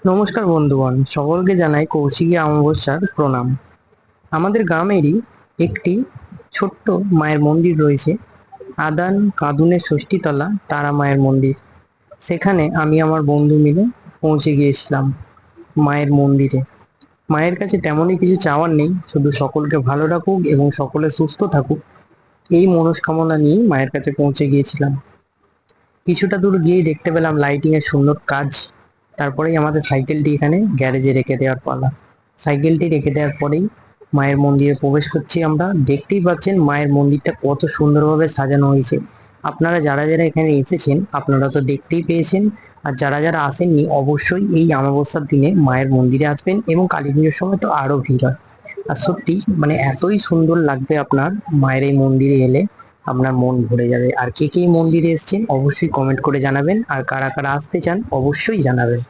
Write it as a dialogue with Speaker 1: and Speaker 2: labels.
Speaker 1: নমস্কার বন্ধুগণ, সকলকে জানাই কৌশিকী অমাবস্যার প্রণাম। আমাদের গ্রামেরই একটি ছোট্ট মায়ের মন্দির রয়েছে, আদান কাঁদুনের ষষ্ঠীতলা তারা মায়ের মন্দির। সেখানে আমি আমার বন্ধু মিলে পৌঁছে গিয়েছিলাম মায়ের মন্দিরে। মায়ের কাছে তেমনই কিছু চাওয়ার নেই, শুধু সকলকে ভালো রাখুক এবং সকলে সুস্থ থাকুক, এই মনস্কামনা নিয়েই মায়ের কাছে পৌঁছে গিয়েছিলাম। কিছুটা দূর গিয়েই দেখতে পেলাম লাইটিং এর সুন্দর কাজ। তারপরেই আমাদের সাইকেলটি এখানে গ্যারেজে রেখে দেওয়ার পালা। সাইকেলটি রেখে দেওয়ার পরেই মায়ের মন্দিরে প্রবেশ করছি আমরা। দেখতেই পাচ্ছেন মায়ের মন্দিরটা কত সুন্দরভাবে সাজানো হয়েছে। আপনারা যারা যারা এখানে এসেছেন আপনারা তো দেখতেই পেয়েছেন, আর যারা যারা আসেননি অবশ্যই এই অমাবস্যার দিনে মায়ের মন্দিরে আসবেন, এবং কালী পুজোর সময় তো আরো ভিড় হয়। আর সত্যি মানে এতই সুন্দর লাগবে আপনার মায়ের এই মন্দিরে এলে, আপনার মন ভরে যাবে। আর কে কে এই মন্দিরে এসেছেন অবশ্যই কমেন্ট করে জানাবেন, আর কারা কারা আসতে চান অবশ্যই জানাবেন।